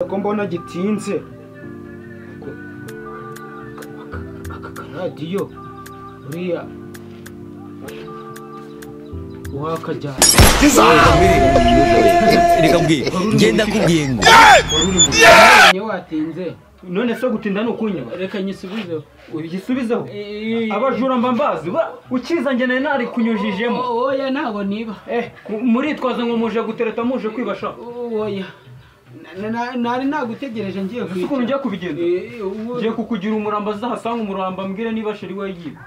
ko mbona gitinze aka radio uriya uhakajyana reka mbwira ngenda kubwiye ngo watinze none se gutinda no kunyaba reka nyisubizeho ugisubizeho abajura mbazi ukiza nge nari kunyujijemo oya ntago niba muri twaza ngo muje gutereta muje kwibasha oya nari nagutegereje ngiye kuko njya kubigenza ngiye kukugira umuramba zahasanga umuramba mbwire niba sheri we yiba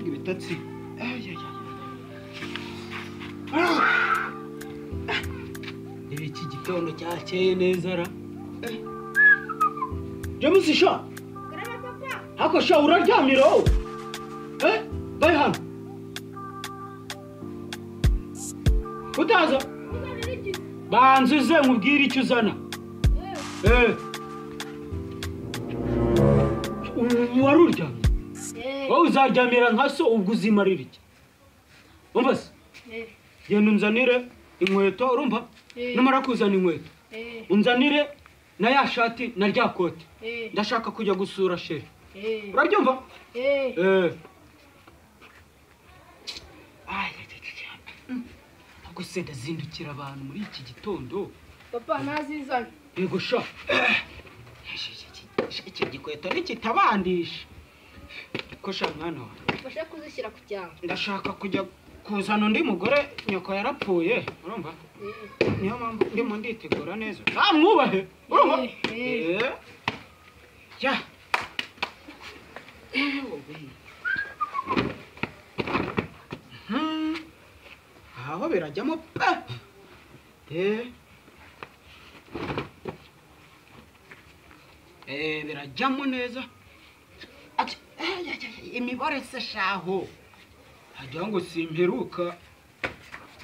ibitotsi iki gitondo cyakeye neza ra James sha hako sha uraryamira wowe bayi hano utaza banzuze nkubwire icyo uzana warurya wowe uzaryamira nka so ubwo uzimarira iki umva se genda unzanire inkweto urumva numara kuzana inkweto unzanire na ya shati na rya kote ndashaka kujya gusura sheri urabyumva ntabwo se ndazindukira abantu muri iki gitondo papa ntazizanye yego sha iki gikweto nikitabandisha ko sha mwana wawe ufashe kuzishyira ku cyangwa ndashaka kujya kuzana undi mugore nyoko yarapfuye urumva niyo mpamvu ndimo nditegura neza mwubahe urumva ya aho birajyamo birajyamo neza ati imibare se shaho hajya ngo simperuka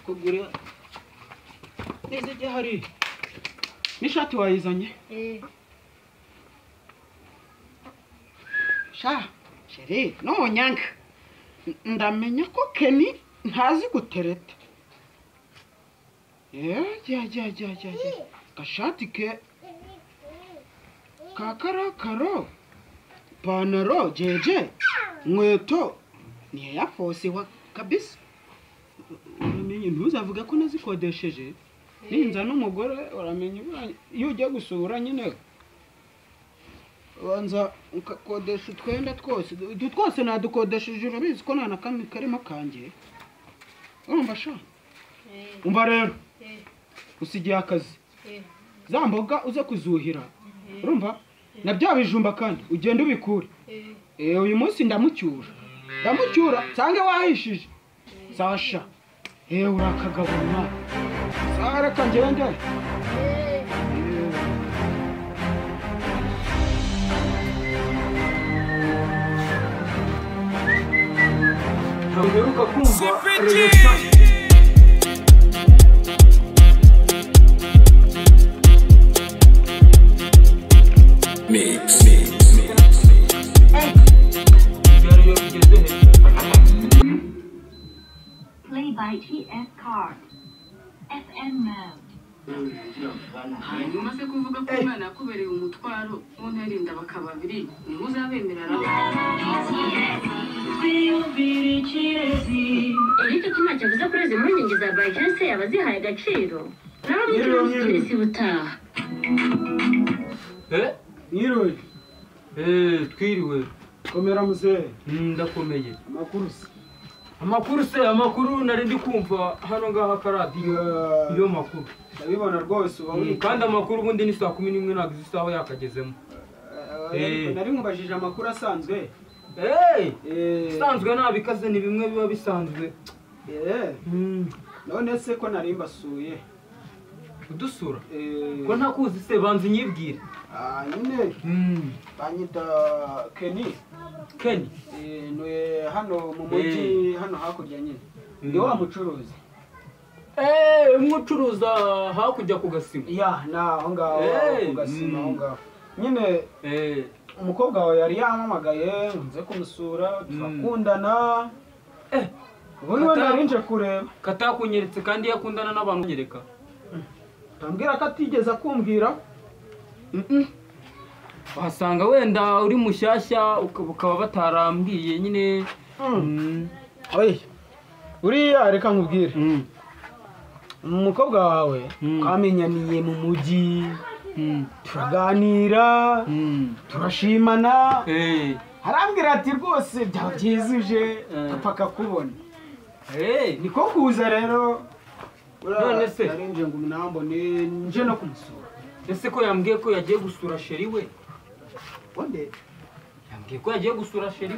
kugura neza igihe hari n'ishati wayizanye sha sheri nonyanga ndamenya ko Kenny ntazi gutereta gashati ke kakarakaro panaro jeje nkweto niyo yafosiwa kabisa uramenye ntuzavuga ko nazikodesheje ninza n'umugore uramenye iyo ujya gusura nyine wanza ukakodesha utwenda twose twose nadukodesheje urabizi ko nta na kamwe karimo kanjye urumva sha umva rero usigiye akazi za mboga uze kuzuhira urumva na bya bijumba kandi ugenda ubikura uyu munsi ndamucyura cyangwa wahishije sasha urakagabuna sara kangende ntabwo kumva Play by TS Card. FM mode. hanyuma se kuvuga ko umwana yakubereye umutwaro ntunerinda bakaba babiri niho uzabemerera Erike ko ntacyo avuze kuri izi mpungenge za Bayjanse yaba zihaye agaciro n'abamutse ubutaha Nyiroye twiriwe komera muzehe ndakomeye amakuru nari ndi kumva hano ngaha karadiyo iyo makuru ndabibona rwose kandi amakuru ubundi ni saa 11 ntabwo isaha yakagezemo nari nkubajije amakuru asanzwe sanzwe nabikaze ni bimwe biba bisanzwe none se ko nari mbasuye udusura ko ntakuzi se banze nyibwire nyine banyita Kenny hano mu mujyi hano hakurya nyine ni wa mucuruzi Mwacuruza hakurya ku Gasima. Ya naho ngaho ugasima aho ngaho. Nyine umukobwa wawe yari yampamagaye nze kumusura turakundana. Ubu narinje kureba. Katakunyeretse kandi yakundana n'abantu nyereka. Tambwira ko atigeze akumbwira. Wasanga wenda uri mushyashya ukaba batarambwiye nyine. Oye. Uriya reka nkubwire. Umukobwa wawe twamenyaniye mu mujyi. Turaganira. Turashimana. Harambwira ati rwose byabyizuje apaka kubona. Niko kuza rero. None se narinje ngo munambone nje no kumusura. Ese ko yambwiye ko yagiye gusura sheri we? Onde? Yambwiye ko yagiye gusura sheri.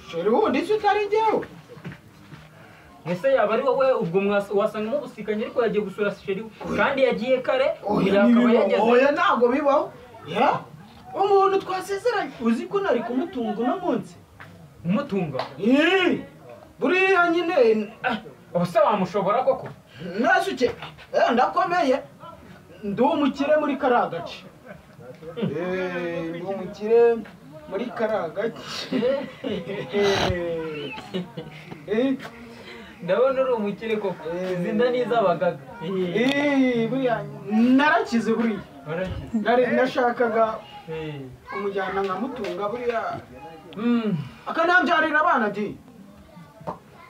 Sheri wundi se utari njyewe? Ese yaba ari wowe ubwo wasanga mubusikanye ariko yagiye gusura sheri kandi yagiye kare yakaba yageze. Oya ntago bibaho. Ya? Umuntu twasezeranye uzi ko nari kumutunga uno munsi. Umutunga? Buriya nyine ubuse wamushobora koko? Nasuke ndakomeye. Ndi umukire muri karagace. Ndi umukire muri karagace. Ndabona uri umukire koko. Izinda n'izabagaga. Buriya narakize buriya. Nashakaga kumujyana nkamutunga buriya. Akanambyarira abana di.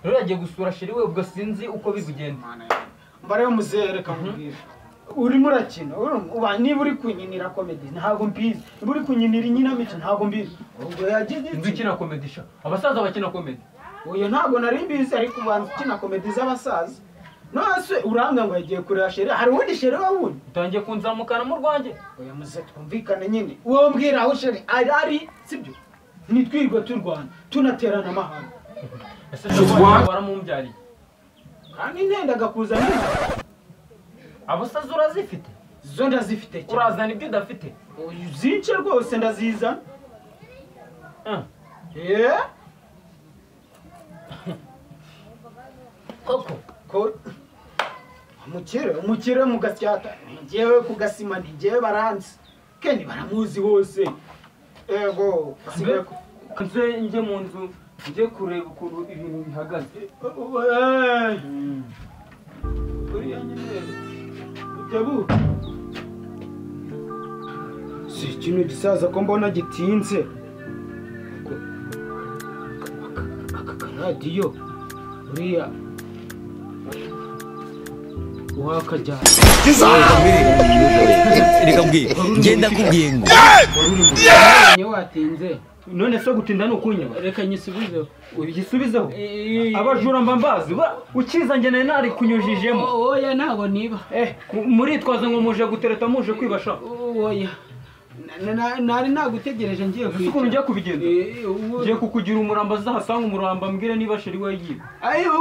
Rero yagiye gusura sheri we ubwo sinzi uko bigenda. Mbare muzere kamubwira. Urimo urakina. Niba uri kunyinira comedy ntago mbizi. Niba uri kunyinira inkinamico ntago mbizi. Ubwo yagize inzu kina comedy sha. Abasaza bakina comedy. Oya ntago nari mbizi ariko ubanza kina comedy z'abasaza. Nose uranga ngo yagiye kureba sheri. Hari undi sheri wawundi. Utangiye kunzamukana mu rwanjye. Oya muze twumvikane nyine. Uwo mbwira aho sheri ari sibyo. Nitwirwa turwana tunaterana amahanga. Ese waramumbyariye. Kandi ntendaga kuzana. Abasaza urazifite? Zo ndazifite cyane. Urazana ibyo udafite? Zince rwose ndazizana. Koko umukire mu gasyata ngewe ku Gasima ngewe baranzi kendi baramuzi hose. Ego kanze nje mu nzu nje kureba ukuntu ibintu bihagaze. Uriya nyine utabu si kino gisaza ko mbona gitinze. Aka radio uriya wakajya reka mbwira ngenda kubwiye ngo watinze. None so gutinda nukunywa Reka nyisubizeho. Ugisubizeho abajura mbambazi ukiza nge nari kunyujijemo. Oya ntago niba muritwaza ngo muje gutereta muje kwibasha. Oya nari nagutegereje ngiye kwica. Ukuntu ngiye kubigenza ngiye kukugira umuramba zahasanga umuramba mbwire niba sheri we yiba. Ayo